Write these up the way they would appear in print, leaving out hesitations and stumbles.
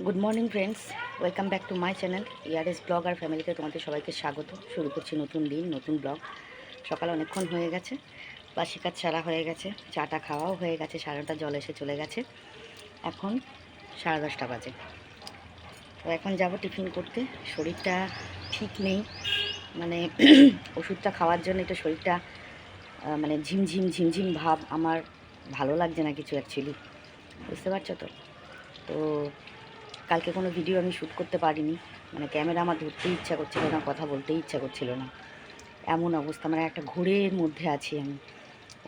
Good morning friends, welcome back to my channel ইয়ারএস blog আর ফ্যামিলিতে তোমাদের সবাইকে স্বাগত। শুরু করছি নতুন দিন, নতুন ব্লগ। সকাল অনেকক্ষণ হয়ে গেছে, বাসি কাজ সারা হয়ে গেছে, চাটা খাওয়াও হয়ে গেছে, 9:30 জল এসে চলে গেছে। এখন 10:30 বাজে। তো এখন যাব টিফিন করতে। শরীরটা ঠিক নেই, মানে ওষুধটা খাওয়ার জন্য একটু শরীরটা মানে ঝিমঝিম ঝিমঝিম ভাব। আমার ভালো লাগছে না কিছু অ্যাকচুয়ালি, বুঝতে পারছো তো। তো কালকে কোনো ভিডিও আমি শ্যুট করতে পারিনি, মানে ক্যামেরা আমার ধরতেই ইচ্ছা করছিল না, কথা বলতেই ইচ্ছা করছিল না, এমন অবস্থা। মানে একটা ঘোরের মধ্যে আছি আমি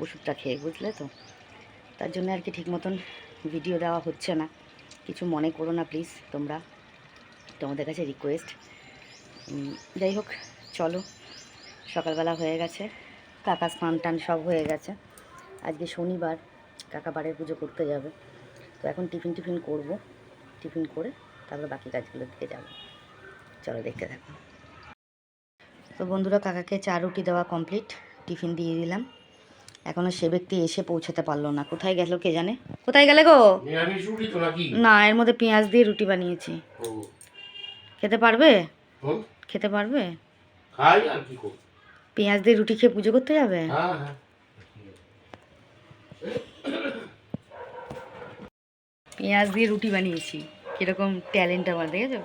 ওষুধটা খেয়ে, বুঝলে তো। তার জন্য আর কি ঠিক মতন ভিডিও দেওয়া হচ্ছে না। কিছু মনে করো না প্লিজ তোমরা, তোমাদের কাছে রিকোয়েস্ট। যাই হোক, চলো। সকালবেলা হয়ে গেছে, কাকা স্নান টান সব হয়ে গেছে। আজকে শনিবার, কাকা বাড়ির পুজো করতে যাবে। তো এখন টিফিন করব, টিফিন করে তারপর বাকি কাজগুলোর দিকে যাবো। চলো দেখতে থাকো। তো বন্ধুরা, কাকাকে চা রুটি দেওয়া কমপ্লিট, টিফিন দিয়ে দিলাম। এখনও সে ব্যক্তি এসে পৌঁছাতে পারলো না, কোথায় গেল কে জানে। কোথায় গেলে গো? না, এর মধ্যে পেঁয়াজ দিয়ে রুটি বানিয়েছি। খেতে পারবে? খেতে পারবে? পেঁয়াজ দিয়ে রুটি খেয়ে পুজো করতে যাবে? পেঁয়াজ দিয়ে রুটি বানিয়েছি, কিরকম ট্যালেন্ট আমার, দেখেছো?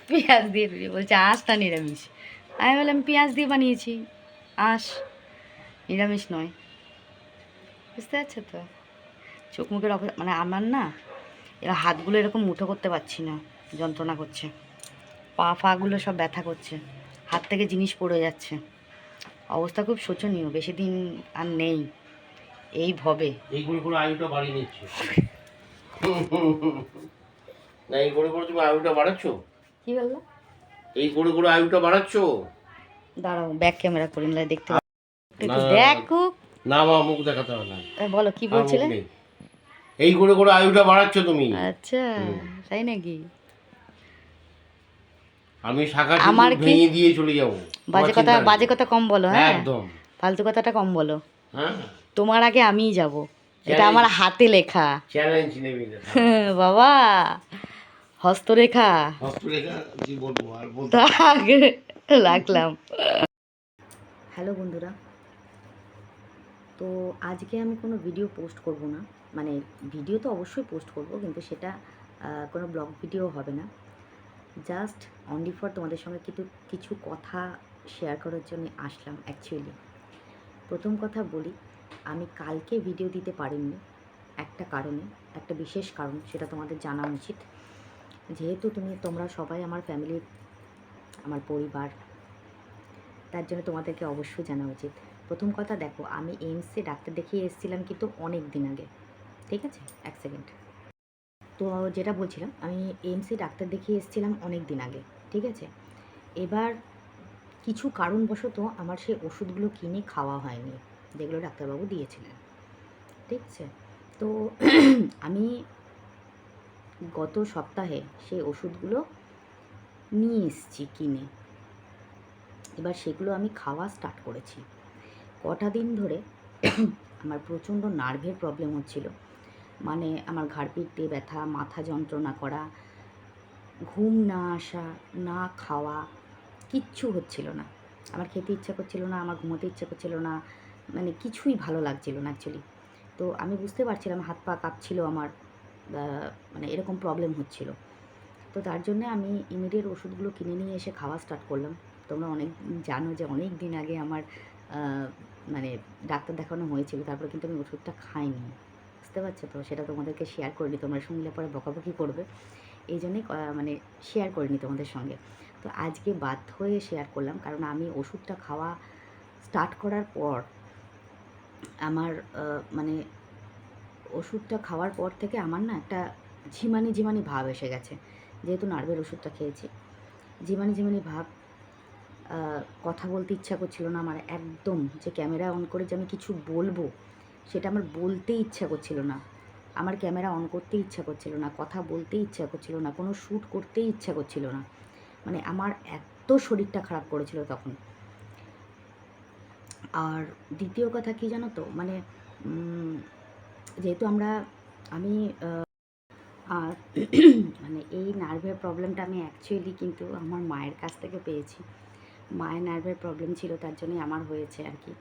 পেঁয়াজ দিয়ে রুটি বলছে আঁশটা নিরামিষ। আমি বললাম পেঁয়াজ দিয়ে বানিয়েছি, আঁশ নিরামিষ নয়। বুঝতে পারছো তো? চোখ মুখের মানে আমার না, এবার হাতগুলো এরকম মুঠো করতে পারছি না, যন্ত্রণা করছে। পা ফাগুলো সব ব্যথা করছে, হাত থেকে জিনিস পড়ে যাচ্ছে। অবস্থা খুব শোচনীয়, বেশি দিন আর নেই এই ভবে। এই করে করে আয়ুটা বাড়িয়ে নিচ্ছে। না, এই করে করে তুমি আয়ুটা বাড়াচ্ছ। কি বললো? এই করে করে আয়ুটা বাড়াচ্ছ। দাঁড়াও, ব্যাক ক্যামেরা করি না, দেখতে দেখো। না মা, মুখ দেখাতে হবে না। বলো কি বলছিলে? এই করে করে আয়ুটা বাড়াচ্ছ তুমি। আচ্ছা, তাই নাকি? আমি শাখা আমার সিঁদুর কি ভেঙে দিয়ে চলে যাব। বাজে কথা কম বলো, হ্যাঁ একদম ফালতু কথাটা কম বলো। হ্যাঁ, তোমার আগে আমিই যাব, এটা আমার হাতে লেখা। চ্যালেঞ্জ নেবে বাবা, হস্তরেখা। হস্তরেখা কি বলবো আর বলতে। রাখলাম। হ্যালো বন্ধুরা, তো আজকে আমি কোনো ভিডিও পোস্ট করব না। মানে ভিডিও তো অবশ্যই পোস্ট করব, কিন্তু সেটা কোনো ব্লগ ভিডিও হবে না। জাস্ট অনলি ফর তোমাদের সঙ্গে কিছু কথা শেয়ার করার জন্য আসলাম অ্যাকচুয়ালি। প্রথম কথা বলি, আমি কালকে ভিডিও দিতে পারিনি একটা কারণে, একটা বিশেষ কারণ, সেটা তোমাদের জানা উচিত। যেহেতু তোমরা সবাই আমার ফ্যামিলির, আমার পরিবার, তার জন্য তোমাদেরকে অবশ্যই জানা উচিত। প্রথম কথা দেখো, আমি এইমসে ডাক্তার দেখিয়ে এসেছিলাম কিন্তু অনেক দিন আগে, ঠিক আছে? এক সেকেন্ড। তো যেটা বলছিলাম, আমি এইমসে ডাক্তার দেখিয়ে এসেছিলাম অনেক দিন আগে, ঠিক আছে? এবার কিছু কারণবশত আমার সেই ওষুধগুলো কিনে খাওয়া হয়নি, যেগুলো ডাক্তারবাবু দিয়েছিলেন, ঠিক আছে? তো আমি গত সপ্তাহে সেই ওষুধগুলো নিয়ে এসেছি কিনে। এবার সেগুলো আমি খাওয়া স্টার্ট করেছি। কটা দিন ধরে আমার প্রচণ্ড নার্ভের প্রবলেম হচ্ছিল, মানে আমার ঘাড় পিঠ দিয়ে ব্যথা, মাথা যন্ত্রণা করা, ঘুম না আসা, না খাওয়া, কিচ্ছু হচ্ছিল না। আমার খেতে ইচ্ছা করছিল না, আমার ঘুমোতে ইচ্ছা করছিল না, মানে কিছুই ভালো লাগছিল না অ্যাকচুয়ালি। তো আমি বুঝতে পারছিলাম হাত পা কাঁপছিল আমার, মানে এরকম প্রবলেম হচ্ছিল। তো তার জন্য আমি ইমিডিয়েট ওষুধগুলো কিনে নিয়ে এসে খাওয়া স্টার্ট করলাম। তোমরা অনেক জানো যে অনেক দিন আগে আমার মানে ডাক্তার দেখানো হয়েছিল, তারপরে কিন্তু আমি ওষুধটা খাইনি, বুঝতে পারছো তো। সেটা তোমাদেরকে শেয়ার করিনি, তোমরা শুনলে পরে বকাবকি করবে, এই জন্যই মানে শেয়ার করিনি তোমাদের সঙ্গে। তো আজকে বাধ্য হয়ে শেয়ার করলাম, কারণ আমি ওষুধটা খাওয়া স্টার্ট করার পর আমার মানে ওষুধটা খাওয়ার পর থেকে আমার না একটা ঝিমানি ঝিমানি ভাব এসে গেছে। যেহেতু নার্ভের ওষুধটা খেয়েছি, ঝিমানি ঝিমানি ভাব, কথা বলতে ইচ্ছা করছিল না আমার একদম। যে ক্যামেরা অন করে যে আমি কিছু বলবো, সেটা আমার বলতেই ইচ্ছা করছিল না। আমার ক্যামেরা অন করতে ইচ্ছা করছিল না, কথা বলতেই ইচ্ছা করছিল না, কোনো শ্যুট করতেই ইচ্ছা করছিল না। মানে আমার এত শরীরটা খারাপ করেছিল তখন। আর দ্বিতীয় কথা কি জানো তো, মানে যেহেতু আমি আর মানে এই নার্ভের প্রবলেমটা আমি অ্যাকচুয়ালি কিন্তু আমার মায়ের কাছ থেকে পেয়েছি। মায়ের নার্ভের প্রবলেম ছিল, তার জন্যই আমার হয়েছে আর কি।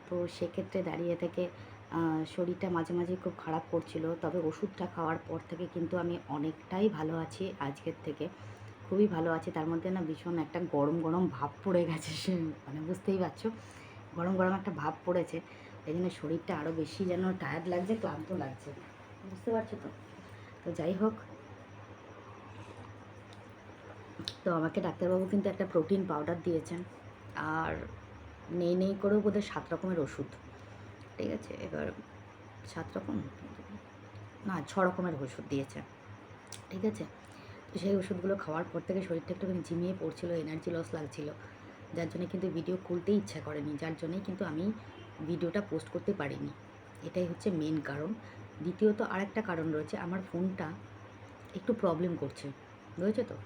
তো সেক্ষেত্রে দাঁড়িয়ে থেকে শরীরটা মাঝে মাঝে খুব খারাপ করছিল, তবে ওষুধটা খাওয়ার পর থেকে কিন্তু আমি অনেকটাই ভালো আছি আজকের থেকে, খুবই ভালো আছি। তার মধ্যে না ভীষণ একটা গরম গরম ভাব পড়ে গেছে, সে মানে বুঝতেই পারছো, গরম গরম একটা ভাব পড়েছে। এই জন্য শরীরটা আরও বেশি যেন টায়ার্ড লাগছে, ক্লান্ত লাগছে, বুঝতে পারছো তো। তো যাই হোক, তো আমাকে ডাক্তারবাবু কিন্তু একটা প্রোটিন পাউডার দিয়েছেন, আর নেই নেই করেও বোধহয় 7 রকমের ওষুধ, ঠিক আছে। এবার 7 রকম না 6 রকমের ওষুধ দিয়েছে, ঠিক আছে। তো সেই ওষুধগুলো খাওয়ার পর থেকে শরীরটা একটুখানি ঝিমিয়ে পড়ছিল, এনার্জি লস লাগছিল, যার জন্য কিন্তু ভিডিও খুলতেই ইচ্ছা করেনি, যার জন্যই কিন্তু আমি ভিডিওটা পোস্ট করতে পারিনি। এটাই হচ্ছে মেন কারণ। দ্বিতীয়ত আরেকটা কারণ রয়েছে, আমার ফোনটা একটু প্রবলেম করছে, বুঝেছো তো,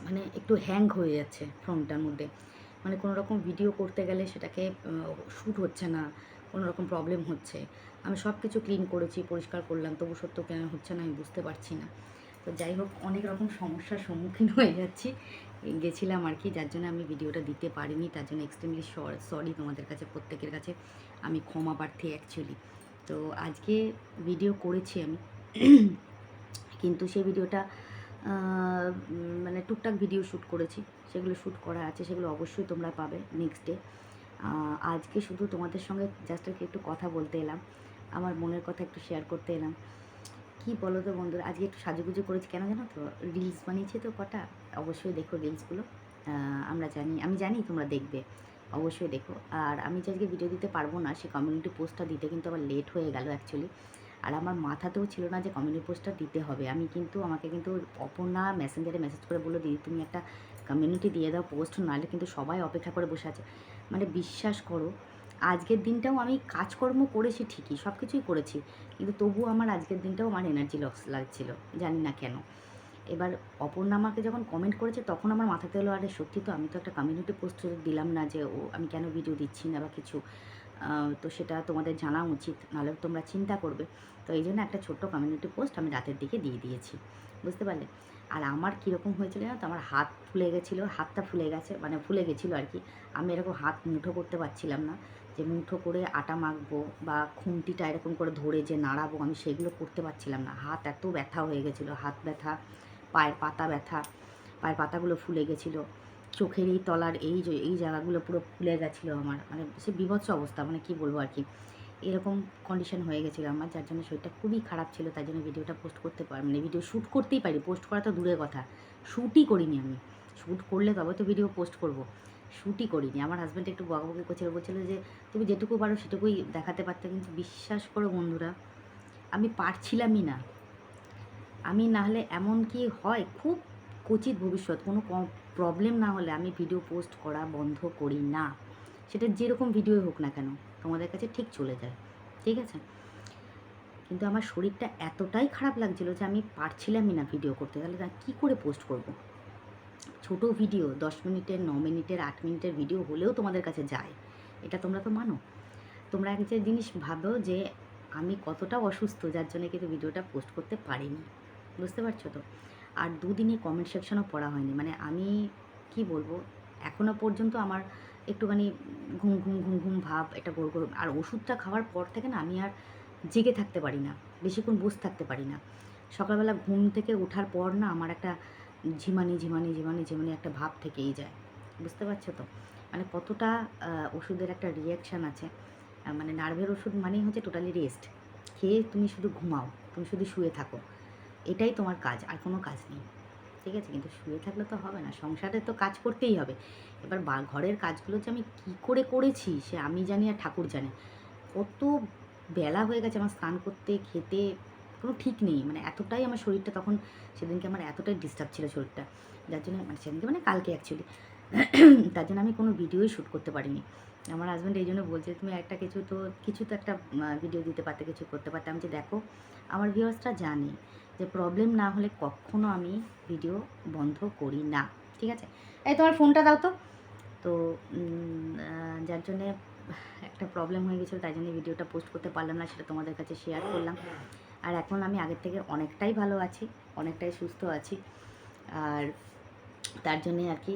মানে একটু হ্যাং হয়ে যাচ্ছে ফোনটার মধ্যে, মানে কোনো রকম ভিডিও করতে গেলে সেটাকে শ্যুট হচ্ছে না, কোনো রকম প্রবলেম হচ্ছে। আমি সব কিছু ক্লিন করেছি, পরিষ্কার করলাম, তবু সত্য কেন হচ্ছে না আমি বুঝতে পারছি না। তো যাই হোক, অনেক রকম সমস্যার সম্মুখীন হয়ে যাচ্ছি, গেছিলাম আর কি, যার জন্য আমি ভিডিওটা দিতে পারিনি। তার জন্য এক্সট্রিমলি সরি তোমাদের কাছে, প্রত্যেকের কাছে আমি ক্ষমা প্রার্থী অ্যাকচুয়ালি। তো আজকে ভিডিও করেছি আমি, কিন্তু সেই ভিডিওটা মানে টুকটাক ভিডিও শ্যুট করেছি, সেগুলো শ্যুট করা আছে, সেগুলো অবশ্যই তোমরা পাবে নেক্সট ডে। আজকে শুধু তোমাদের সঙ্গে জাস্ট একটু কথা বলতে এলাম, আমার মনের কথা একটু শেয়ার করতে এলাম। কি বলো তো বন্ধুরা, আজকে একটু সাজুগুজু করেছি কেন জানো তো, রিলস বানিয়েছি তো কটা, অবশ্যই দেখো রিলসগুলো। আমি জানি তোমরা দেখবে, অবশ্যই দেখো। আর আমি যে আজকে ভিডিও দিতে পারবো না, সে কমিউনিটি পোস্টটা দিতে কিন্তু আবার লেট হয়ে গেল অ্যাকচুয়ালি। আর আমার মাথাতেও ছিল না যে কমিউনিটি পোস্টটা দিতে হবে। আমাকে কিন্তু অপর্ণা মেসেঞ্জারে মেসেজ করে বললো, দিদি তুমি একটা কমিউনিটি দিয়ে দাও পোস্ট, নাহলে কিন্তু সবাই অপেক্ষা করে বসে আছে। মানে বিশ্বাস করো, আজকের দিনটাও আমি কাজকর্ম করেছি ঠিকই, সব কিছুই করেছি, কিন্তু তবুও আমার আজকের দিনটাও আমার এনার্জি লস লাগছিল, জানি না কেন। এবার অপর্ণা আমাকে যখন কমেন্ট করেছে, তখন আমার মাথাতে এলো, আরে সত্যি তো, আমি তো একটা কমিউনিটি পোস্ট দিলাম না, যে আমি কেন ভিডিও দিচ্ছি না বা কিছু। তো সেটা তোমাদের জানা উচিত, নাহলে তোমরা চিন্তা করবে। তো এই জন্য একটা ছোট্ট কমিউনিটি পোস্ট আমি রাতের দিকে দিয়ে দিয়েছি, বুঝতে পারলে। আর আমার কীরকম হয়েছিল জানো তো, আমার হাত ফুলে গেছিলো, হাতটা ফুলে গেছে, মানে ফুলে গেছিলো আর কি। আমি এরকম হাত মুঠো করতে পারছিলাম না, যে মুঠো করে আটা মাখবো বা খুন্তিটা এরকম করে ধরে যে নাড়াবো, আমি সেগুলো করতে পারছিলাম না। হাত এত ব্যথা হয়ে গেছিলো, হাত ব্যথা, পায়ের পাতা ব্যথা, পায়ের পাতাগুলো ফুলে গেছিলো, চোখের এই তলার এই জায়গাগুলো পুরো ফুলে গেছিলো আমার, মানে সে বীভৎস অবস্থা, মানে কী বলবো আর কি। এরকম কন্ডিশন হয়ে গেছিলো আমার, যার জন্য শরীরটা খুবই খারাপ ছিল, তাই জন্য ভিডিওটা পোস্ট করতে মানে ভিডিও শ্যুট করতেই পারি, পোস্ট করা তো দূরের কথা, শ্যুটই করিনি আমি। শ্যুট করলে তবে তো ভিডিও পোস্ট করব, শ্যুটই করিনি। আমার হাজব্যান্ড একটু বকাবকি করছিল, বলছিল যে তুমি যেটুকু পারো সেটুকুই দেখাতে পারতে, কিন্তু বিশ্বাস করো বন্ধুরা, আমি পারছিলামই না। আমি না হলে এমন কি হয়, খুব কচিত ভবিষ্যৎ কোনো প্রবলেম না হলে আমি ভিডিও পোস্ট করা বন্ধ করি না, সেটা যেরকম ভিডিও হোক না কেন, তোমাদের কাছে ঠিক চলে যায়, ঠিক আছে। কিন্তু আমার শরীরটা এতটাই খারাপ লাগছিল যে আমি পারছিলামই না ভিডিও করতে, তাহলে কী করে পোস্ট করব। ছোট ভিডিও 10 মিনিটের, 9 মিনিটের, 8 মিনিটের ভিডিও হলেও তোমাদের কাছে যায়, এটা তোমরা তো মানো। তোমরা একটা জিনিস ভাবো যে আমি কতটা অসুস্থ, যার জন্য কিন্তু ভিডিওটা পোস্ট করতে পারিনি, বুঝতে পারছো তো। আর দুদিনই কমেন্ট সেকশনও পড়া হয়নি, মানে আমি কি বলবো, এখনও পর্যন্ত আমার একটুখানি ঘুম ঘুম ঘুম ঘুম ভাব, এটা গোল গোল। আর ওষুধটা খাওয়ার পর থেকে না আমি আর জেগে থাকতে পারি না, বেশিক্ষণ বসে থাকতে পারি না। সকালবেলা ঘুম থেকে ওঠার পর না আমার একটা ঝিমানি ঝিমানি ঝিমানি ঝিমানি একটা ভাব থেকেই যায়, বুঝতে পারছো তো। মানে কতটা ওষুধের একটা রিয়াকশান আছে। মানে নার্ভের ওষুধ মানেই হচ্ছে টোটালি রেস্ট, খেয়ে তুমি শুধু ঘুমাও, তুমি শুধু শুয়ে থাকো, এটাই তোমার কাজ, আর কোনো কাজ নেই, ঠিক আছে। কিন্তু শুয়ে থাকলে তো হবে না, সংসারে তো কাজ করতেই হবে। এবার ঘরের কাজগুলো যে আমি কী করে করেছি সে আমি জানি আর ঠাকুর জানে। কত বেলা হয়ে গেছে আমার স্নান করতে, খেতে কোনো ঠিক নেই, মানে এতটাই আমার শরীরটা তখন, সেদিনকে আমার এতটাই ডিস্টার্ব ছিল শরীরটা, যার জন্য মানে সেদিনকে মানে কালকে অ্যাকচুয়ালি, তার জন্য আমি কোনো ভিডিওই শ্যুট করতে পারিনি। আমার হাজব্যান্ড এই জন্য বলছে, তুমি একটা কিছু তো একটা ভিডিও দিতে পারতে, কিছু করতে পারতে। আমি যে দেখো, আমার ভিউয়ার্সরা জানে যে প্রবলেম না হলে কখনো আমি ভিডিও বন্ধ করি না, ঠিক আছে। এই তোমার ফোনটা দাও তো। তো যার জন্যে একটা প্রবলেম হয়ে গেছিলো, তাই জন্য ভিডিওটা পোস্ট করতে পারলাম না, সেটা তোমাদের কাছে শেয়ার করলাম। আর এখন আমি আগের থেকে অনেকটাই ভালো আছি, অনেকটাই সুস্থ আছি। আর তার জন্যে আর কি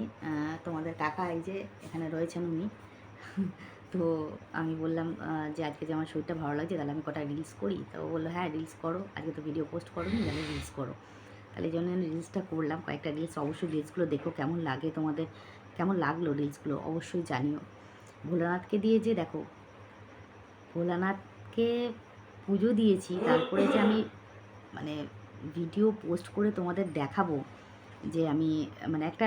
তোমাদের কাকা এই যে এখানে রয়েছেন উনি। তো আমি বললাম যে আজকে যে আমার শরীরটা ভালো লাগছে, তাহলে আমি কটা রিলস করি। তো ও বললো হ্যাঁ রিলস করো, আজকে তো ভিডিও পোস্ট করোনি, তাহলে রিলস করো। তাহলে এই জন্য আমি রিলসটা করলাম, কয়েকটা রিলস। অবশ্যই রিলসগুলো দেখো, কেমন লাগে তোমাদের, কেমন লাগলো রিলসগুলো অবশ্যই জানিও। ভোলানাথকে দিয়ে যে দেখো, ভোলানাথকে পুজো দিয়েছি, তারপরে যে আমি মানে ভিডিও পোস্ট করে তোমাদের দেখাবো যে আমি মানে একটা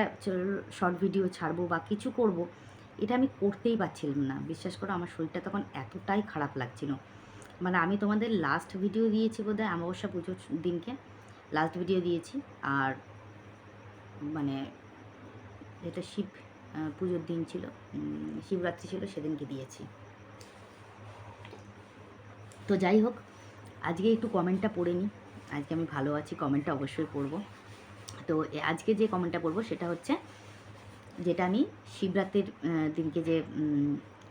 শর্ট ভিডিও ছাড়বো বা কিছু করব, এটা আমি করতেই পারছিলাম না। বিশ্বাস করো আমার শরীরটা তখন এতটাই খারাপ লাগছিল। মানে আমি তোমাদের লাস্ট ভিডিও দিয়েছি বোধহয় অমাবস্যা পুজোর দিনকে লাস্ট ভিডিও দিয়েছি। আর মানে যেটা শিব পুজোর দিন ছিল, শিবরাত্রি ছিল, সেদিনকে দিয়েছি। তো যাই হোক, আজকে একটু কমেন্টটা পড়ে নিই। আজকে আমি ভালো আছি, কমেন্টটা অবশ্যই পড়বো। তো আজকে যে কমেন্টটা পড়বো সেটা হচ্ছে, যেটা আমি শিবরাত্রির দিনকে যে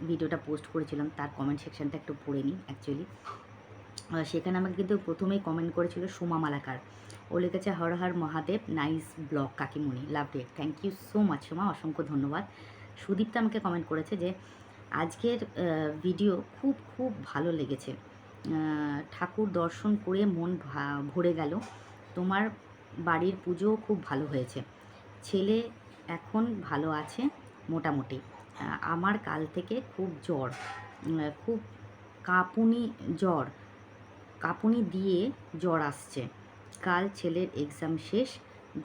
ভিডিওটা পোস্ট করেছিলাম তার কমেন্ট সেকশানটা একটু পড়ে নিই অ্যাকচুয়ালি। সেখানে আমাকে কিন্তু প্রথমেই কমেন্ট করেছিল সোমা মালাকার। ও লিখেছে হর হর মহাদেব, নাইস ব্লগ কাকিমণি, love it. Thank you so much Soma, অসংখ্য ধন্যবাদ। সুদীপ্তা আমাকে কমেন্ট করেছে যে আজকের ভিডিও খুব খুব ভালো লেগেছে, ঠাকুর দর্শন করে মন ভরে গেল, তোমার বাড়ির পুজোও খুব ভালো হয়েছে, ছেলে এখন ভালো আছে মোটামুটি, আমার কাল থেকে খুব জ্বর, খুব কাঁপুনি, কাঁপুনি দিয়ে জ্বর আসছে, কাল ছেলের এক্সাম শেষ,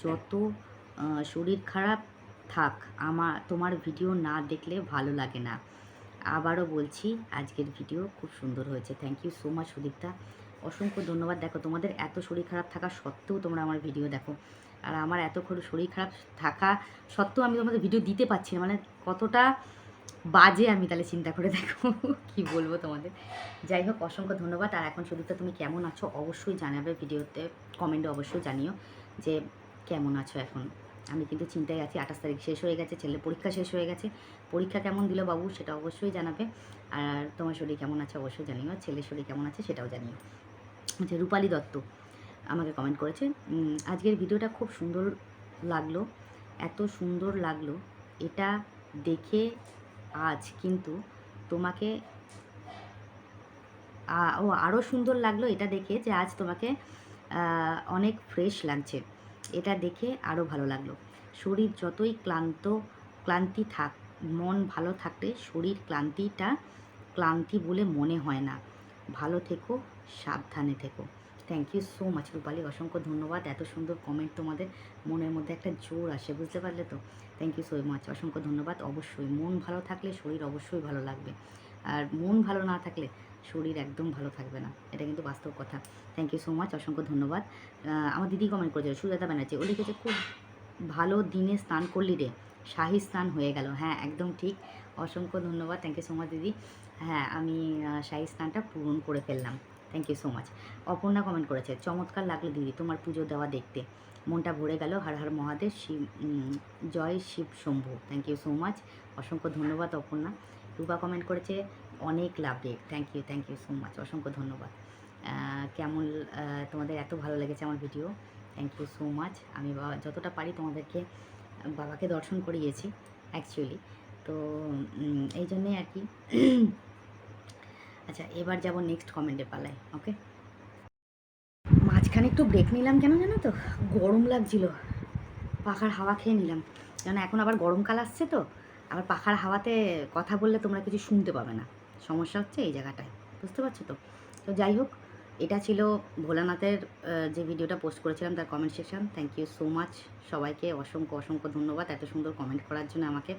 যত শরীর খারাপ থাক তোমার ভিডিও না দেখলে ভালো লাগে না। আবারও বলছি আজকের ভিডিও খুব সুন্দর হয়েছে। Thank you so much Sudipta, অসংখ্য ধন্যবাদ। দেখো তোমাদের এত শরীর খারাপ থাকা সত্ত্বেও তোমরা আমার ভিডিও দেখো, আর আমার এত শরীর খারাপ থাকা সত্ত্বেও আমি তোমাদের ভিডিও দিতে পারছি না, মানে কতটা বাজে আমি তাহলে চিন্তা করে দেখো। কি বলবো তোমাদের। যাই হোক, অসংখ্য ধন্যবাদ। আর এখন সুদীপ্তা তুমি কেমন আছো অবশ্যই জানাবে, ভিডিওতে কমেন্টে অবশ্যই জানিও যে কেমন আছো এখন। আমি কিন্তু চিন্তায় আছি, 28 তারিখ শেষ হয়ে গেছে, ছেলের পরীক্ষা শেষ হয়ে গেছে, পরীক্ষা কেমন দিল বাবু সেটা অবশ্যই জানাবে। আর তোমার শরীর কেমন আছে অবশ্যই জানিও, ছেলের শরীর কেমন আছে সেটাও জানিও। আচ্ছা, রূপালী দত্ত আমাকে কমেন্ট করেছে, আজকের ভিডিওটা খুব সুন্দর লাগলো, এত সুন্দর লাগলো এটা দেখে আজ কিন্তু তোমাকে আরও সুন্দর লাগলো এটা দেখে যে আজ তোমাকে অনেক ফ্রেশ লাগছে, এটা দেখে আরও ভালো লাগলো। শরীর যতই ক্লান্তি থাক, মন ভালো থাকলে শরীর ক্লান্তি বলে মনে হয় না। ভালো থেকো, সাবধানে থেকো। থ্যাংক ইউ সো মাচ রূপালী, অসংখ্য ধন্যবাদ। এত সুন্দর কমেন্ট, তোমাদের মনের মধ্যে একটা জোর আসে, বুঝতে পারলে তো। থ্যাংক ইউ সো মাচ, অসংখ্য ধন্যবাদ। অবশ্যই মন ভালো থাকলে শরীর অবশ্যই ভালো লাগবে, আর মন ভালো না থাকলে শরীর একদম ভালো থাকবে না, এটা কিন্তু বাস্তব কথা। থ্যাংক ইউ সো মাচ, অসংখ্য ধন্যবাদ। আমার দিদি কমেন্ট করেছে, সুজাতা ব্যানার্জি, ও লিখেছে খুব ভালো দিনে স্নান করলি রে, শাহী স্নান হয়ে গেল। হ্যাঁ একদম ঠিক, অসংখ্য ধন্যবাদ। থ্যাংক ইউ সো মাচ দিদি। হ্যাঁ আমি শাহী স্নানটা পূরণ করে ফেললাম। Thank you so much. Aparna comment করেছে, চমৎকার লাগলো দিদি তোমার পুজো দেওয়া দেখতে, মনটা ভরে গেল, হর হর মহাদেব, জয় Shiv Shambhu. Thank you so much, অসংখ্য ধন্যবাদ অপর্ণা। রূপা কমেন্ট করেছে অনেক লাভ রে, থ্যাংক ইউ সো মাচ, অসংখ্য ধন্যবাদ। কেমন তোমাদের এত ভালো লেগেছে আমার video, thank you so much. আমি যতটা পারি তোমাদেরকে বাবাকে দর্শন করিয়েছি অ্যাকচুয়ালি, তো এই জন্যে আর কি। আচ্ছা, এবার যাব নেক্সট কমেন্টে পালায়। ওকে, মাঝখানে একটু ব্রেক নিলাম কেন জানো তো, গরম লাগছিল, পাখার হাওয়া খেয়ে নিলাম, কেন এখন আবার গরমকাল আসছে তো, আবার পাখার হাওয়াতে কথা বললে তোমরা কিছু শুনতে পাবে না, সমস্যা হচ্ছে এই জায়গাটায়, বুঝতে পারছো তো। তো যাই হোক, এটা ছিল ভোলানাথের যে ভিডিওটা পোস্ট করেছিলাম তার comment section. Thank you so much সবাইকে, অসংখ্য ধন্যবাদ এত সুন্দর কমেন্ট করার জন্য, আমাকে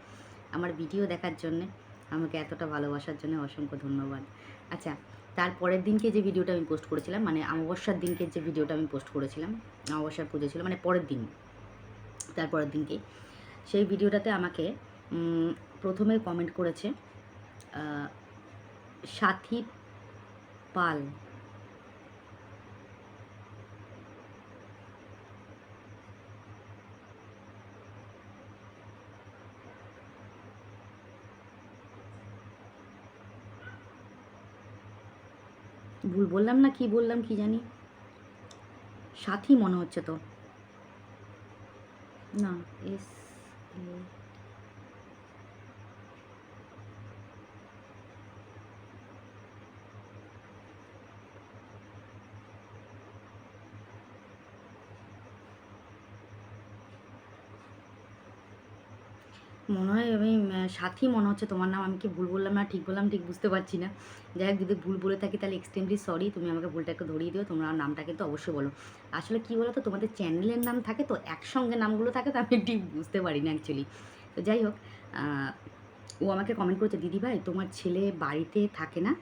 আমার ভিডিও দেখার জন্যে, আমাকে এতটা ভালোবাসার জন্য অসংখ্য ধন্যবাদ। আচ্ছা, তারপরের দিনকে যে ভিডিওটা আমি পোস্ট করেছিলাম, মানে অমাবস্যার দিনকে যে ভিডিওটা আমি পোস্ট করেছিলাম, অমাবস্যার পুজো ছিল মানে পরের দিন, তারপরের দিনকে সেই ভিডিওটাতে আমাকে প্রথমে কমেন্ট করেছে সাথী পাল, ভুল বললাম না কি বললাম কি জানি, সাথী মনে হচ্ছে তো, না এস মনে হয় আমি সাথী মনে হচ্ছে তোমার নাম। আমি কি ভুল বললাম না ঠিক বললাম ঠিক বুঝতে পারছি না। যাই হোক, যদি ভুল বলে থাকি তাহলে এক্সট্রিমলি সরি, তুমি আমাকে ভুলটা একটু ধরিয়ে দিও। তোমরা নামটা কিন্তু অবশ্যই বলো। আসলে কী বলো তো, তোমাদের চ্যানেলের নাম থাকে তো একসঙ্গে নামগুলো থাকে তো আমি ঠিক বুঝতে পারি না অ্যাকচুয়ালি। তো যাই হোক, ও আমাকে কমেন্ট করেছে, দিদিভাই তোমার ছেলে বাড়িতে থাকে না,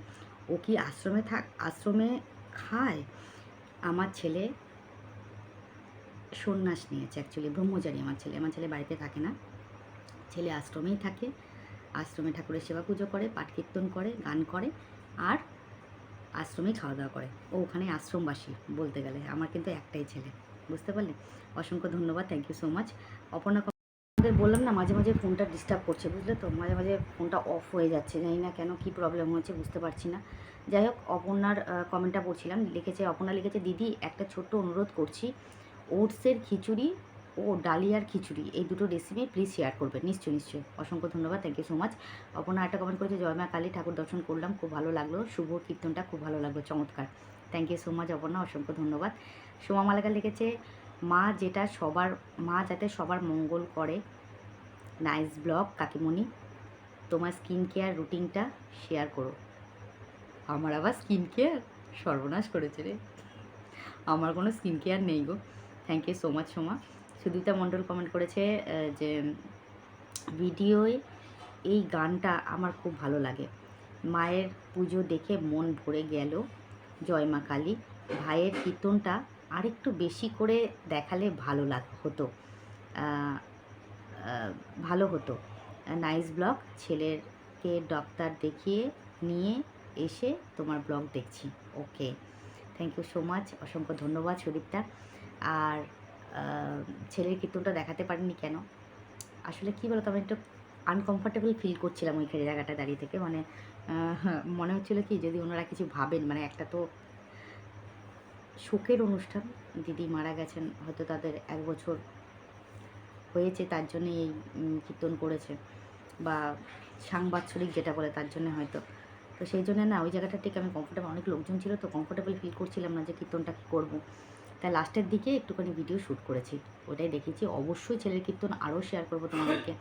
ও কি আশ্রমে খায়? আমার ছেলে সন্ন্যাস নিয়েছে অ্যাকচুয়ালি, ব্রহ্মচারী আমার ছেলে বাড়িতে থাকে না, ছেলে আশ্রমেই থাকে, আশ্রমে ঠাকুরের সেবা পুজো করে, পাঠ কীর্তন করে, গান করে, আর আশ্রমেই খাওয়া দাওয়া করে। ও ওখানে আশ্রমবাসী বলতে গেলে। আমার কিন্তু একটাই ছেলে, বুঝতে পারলে? অসংখ্য ধন্যবাদ, thank you so much. Aparna আমাদের বললাম না, মাঝে মাঝে ফোনটা ডিস্টার্ব করছে, বুঝলে তো, মাঝে মাঝে ফোনটা অফ হয়ে যাচ্ছে, জানি না কেন, কী প্রবলেম হয়েছে বুঝতে পারছি না। যাই হোক, অপর্ণার কমেন্টটা পড়ছিলাম, অপর্ণা লিখেছে, দিদি একটা ছোট্ট অনুরোধ করছি, ওটসের খিচুড়ি ও ডালিয়ার খিচুড়ি এই দুটো রেসিপি প্লিজ শেয়ার করবেন। নিশ্চয়ই, অসংখ্য ধন্যবাদ, thank you so much. Aparna একটা কমেন্ট করেছে, জয় মা কালী, ঠাকুর দর্শন করলাম, খুব ভালো লাগলো, শুভ কীর্তনটা খুব ভালো লাগলো, চমৎকার, thank you so much Aparna, অসংখ্য ধন্যবাদ। সোমা মালাকা লিখেছে, মা যাতে সবার মঙ্গল করে, নাইস ব্লগ কাকিমণি, তোমার স্কিন কেয়ার রুটিনটা শেয়ার করো। আমার আবার স্কিন কেয়ার? সর্বনাশ করেছে রে, আমার কোনো স্কিন কেয়ার নেই গো। Thank you so much Soma. Sudipta Mondal comment করেছে যে ভিডিওয় এই গানটা আমার খুব ভালো লাগে, মায়ের পুজো দেখে মন ভরে গেল, জয় মা কালী, ভাইয়ের কীর্তনটা আরেকটু বেশি করে দেখালে হতো, ভালো হতো, নাইস ব্লগ, ছেলেরকে ডক্টর দেখিয়ে নিয়ে এসে তোমার ব্লগ দেখছি। ওকে, থ্যাংক ইউ সো মাচ, অসংখ্য ধন্যবাদ সুদীপ্তা। আর ছেলের কীর্তনটা দেখাতে পারিনি কেন, আসলে কী বলতো, আমি একটু আনকমফর্টেবল ফিল করছিলাম ওইখানে জায়গাটা দাঁড়িয়ে থেকে, মানে মনে হচ্ছিলো কি যদি ওনারা কিছু ভাবেন, মানে একটা তো শোকের অনুষ্ঠান, দিদি মারা গেছেন, হয়তো তাদের 1 বছর হয়েছে, তার জন্যে এই কীর্তন করেছে, বা সাংবাৎসরিক যেটা বলে তার জন্য হয়তো। তো সেই জন্য না ওই জায়গাটা ঠিক আমি কমফোর্টেবল, অনেক লোকজন ছিল তো কমফোর্টেবল ফিল করছিলাম না যে কীর্তনটা কী করবো, তাই লাস্টের দিকে একটুখানি ভিডিও শ্যুট করেছি, ওটাই দেখিয়েছি। অবশ্যই ছেলের কীর্তন আরও শেয়ার করবো তোমাদেরকে,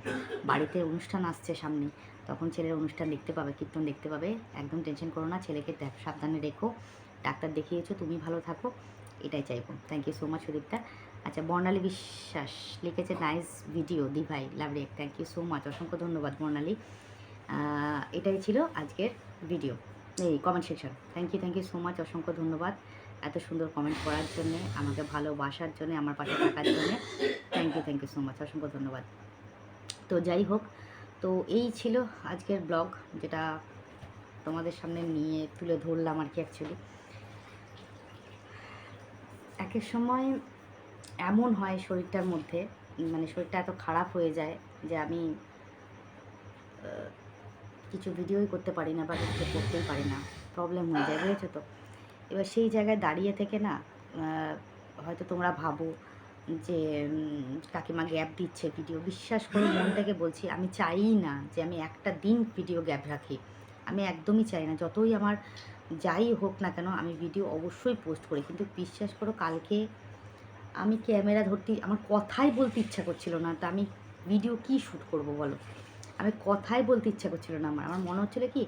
বাড়িতে অনুষ্ঠান আসছে সামনে, তখন ছেলের অনুষ্ঠান দেখতে পাবে, কীর্তন দেখতে পাবে, একদম টেনশন করো না, ছেলেকে সাবধানে রেখো, ডাক্তার দেখিয়েছো, তুমি ভালো থাকো, এটাই চাইবো। Thank you so much Sudipta. আচ্ছা, বর্ণালী বিশ্বাস লিখেছে, নাইস ভিডিও দিভাই, লাভ রেক, থ্যাংক ইউ সো মাচ, অসংখ্য ধন্যবাদ বর্ণালী। এটাই ছিল আজকের ভিডিও, এই comment section. Thank you so much, অসংখ্য ধন্যবাদ এত সুন্দর কমেন্ট করার জন্যে, আমাকে ভালোবাসার জন্যে, আমার পাশে থাকার জন্যে, থ্যাংক ইউ সো মাচ, অসংখ্য ধন্যবাদ। তো যাই হোক, তো এই ছিল আজকের ব্লগ, যেটা তোমাদের সামনে নিয়ে তুলে ধরলাম আর কি। অ্যাকচুয়ালি একের সময় এমন হয় শরীরটার মধ্যে, মানে শরীরটা এত খারাপ হয়ে যায় যে আমি কিছু ভিডিওই করতে পারি না, বা কিছু করতেই পারি না, প্রবলেম হয়ে যায়, বুঝেছো তো। এবার সেই জায়গায় দাঁড়িয়ে থেকে না, হয়তো তোমরা ভাবো যে কাকিমা গ্যাপ দিচ্ছে ভিডিও, বিশ্বাস করো মন থেকে বলছি, আমি চাই না যে আমি একটা দিন ভিডিও গ্যাপ রাখি, আমি একদমই চাই না, যতই আমার যাই হোক না কেন আমি ভিডিও অবশ্যই পোস্ট করি, কিন্তু বিশ্বাস করো কালকে আমি ক্যামেরা ধরতে, আমার কথাই বলতে ইচ্ছা করছিল না, তা আমি ভিডিও কি শ্যুট করব বলো, আমি কথাই বলতে ইচ্ছা করছিল না, আমার মনে হচ্ছিলো কি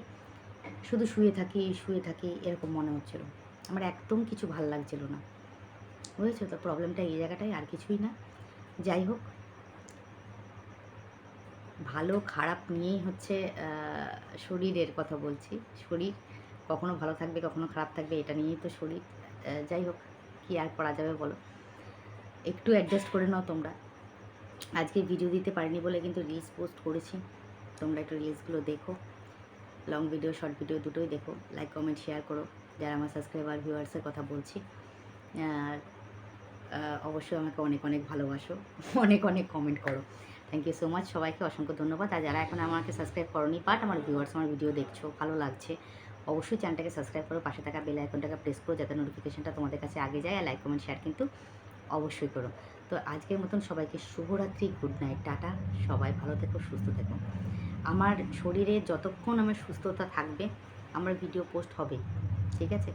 শুধু শুয়ে থাকি এরকম মনে হচ্ছিল, আমার একদম কিছু ভাল লাগছিল না, বুঝেছো তো। প্রবলেমটা এই জায়গাটাই, আর কিছুই না। যাই হোক, ভালো খারাপ নিয়েই হচ্ছে শরীরের কথা বলছি, শরীর কখনো ভালো থাকবে কখনো খারাপ থাকবে, এটা নিয়েই তো শরীর। যাই হোক, কি আর করা যাবে বলো, একটু অ্যাডজাস্ট করে নাও তোমরা। আজকে ভিডিও দিতে পারিনি বলে কিন্তু রিলস পোস্ট করেছি, তোমরা একটু রিলসগুলো দেখো, লং ভিডিও শর্ট ভিডিও দুটোই দেখো, লাইক কমেন্ট শেয়ার করো, যারা আমার সাবস্ক্রাইবার ভিউয়ার্সের কথা বলছি, আর অবশ্যই আমাকে অনেক অনেক ভালোবাসো, অনেক অনেক কমেন্ট করো। থ্যাংক ইউ সো মাচ সবাইকে, অসংখ্য ধন্যবাদ। আর যারা এখন আমাকে সাবস্ক্রাইব করোনি, বাট আমার ভিউয়ার্স আমার ভিডিও দেখছো, ভালো লাগছে, অবশ্যই চ্যানেলটাকে সাবস্ক্রাইব করো, পাশে থাকা বেল আইকনটাকে প্রেস করো যাতে নোটিফিকেশনটা তোমাদের কাছে আগে যায়, আর লাইক কমেন্ট শেয়ার কিন্তু অবশ্যই করো। তো আজকের মতন সবাইকে শুভরাত্রি, গুড নাইট, টাটা। সবাই ভালো থেকো, সুস্থ থেকো। আমার শরীরে যতক্ষণ আমার সুস্থতা থাকবে আমার ভিডিও পোস্ট হবে, ঠিক আছে?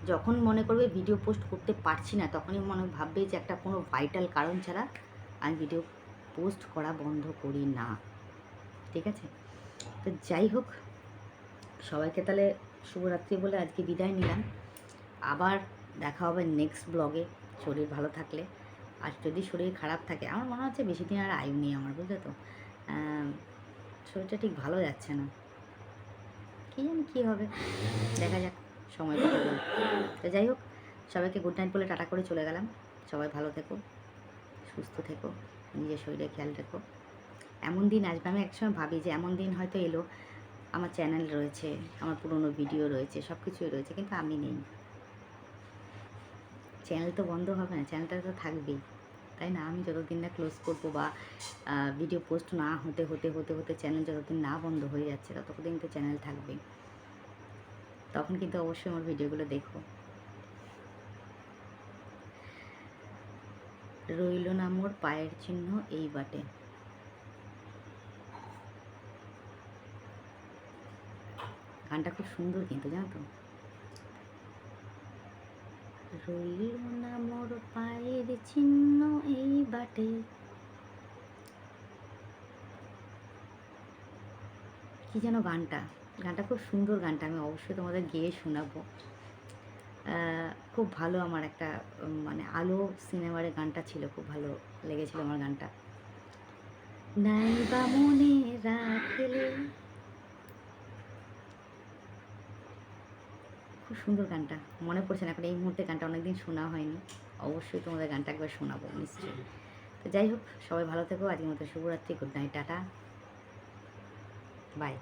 যখন মনে করবে ভিডিও পোস্ট করতে পারছি না, তখনই মনে ভাববে যে একটা কোনো ভাইটাল কারণ ছাড়া আমি ভিডিও পোস্ট করা বন্ধ করি না, ঠিক আছে? তো যাই হোক, সবাইকে তাহলে শুভরাত্রি বলে আজকে বিদায় নিলাম। আবার দেখা হবে নেক্সট ব্লগে, শরীর ভালো থাকলে। আর যদি শরীর খারাপ থাকে, আমার মনে হচ্ছে বেশি দিন আর আয়ু নেই আমার, বুঝলে তো? শরীরটা ঠিক ভালো যাচ্ছে না, কী জানি কী হবে, দেখা যাক, সময় কথা বল। তো যাই হোক, সবাইকে গুড নাইট বলে টাটা করে চলে গেলাম। সবাই ভালো থেকো, সুস্থ থেকো, নিজের শরীরে খেয়াল রেখো। এমন দিন আসবে, আমি একসময় ভাবি যে এমন দিন হয়তো এলো, আমার চ্যানেল রয়েছে, আমার পুরনো ভিডিও রয়েছে, সব কিছুই রয়েছে, কিন্তু আমি নেই। চ্যানেল তো বন্ধ হবে না, চ্যানেলটা তো থাকবেই, তাই না? আমি যতদিন না ক্লোজ করবো বা ভিডিও পোস্ট না হতে হতে হতে হতে চ্যানেল যতদিন না বন্ধ হয়ে যাচ্ছে, ততদিন তো চ্যানেল থাকবেই। তখন কিন্তু অবশ্যই আমার ভিডিওগুলো দেখো। রইল না মোর পায়ের চিহ্ন এই বাটে। গানটা খুব সুন্দর কিন্তু, জানো তো? রইল না মোর পায়ের চিহ্ন এই বাটে, কি যেন গানটা, গানটা খুব সুন্দর। গানটা আমি অবশ্যই তোমাদের গেয়ে শোনাবো। খুব ভালো, আমার একটা মানে আলো সিনেমার গানটা ছিল, খুব ভালো লেগেছিল আমার গানটা। নাই বা মনে রাখলে, খুব সুন্দর গানটা, মনে পড়ছে না এখন এই মুহূর্তে, গানটা অনেকদিন শোনা হয়নি। অবশ্যই তোমাদের গানটা একবার শোনাবো নিশ্চয়ই। তো যাই হোক, সবাই ভালো থেকো, আজকের মতো শুভরাত্রি, গুড নাইট, টাটা, বাই।